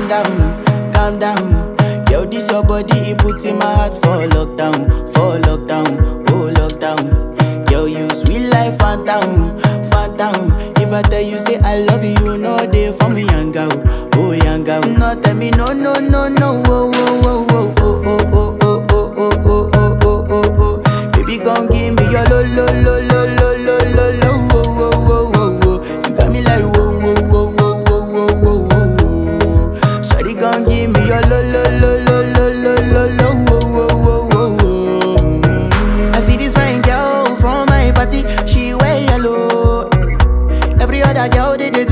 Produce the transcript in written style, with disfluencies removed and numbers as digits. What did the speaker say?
calm down. Yo, this your body, it puts in my heart for lockdown, oh lockdown. Yo, you sweet life, phantom, phantom. If I tell you say I love you, no day for me, young girl, oh young girl. No tell me no, no, no, no,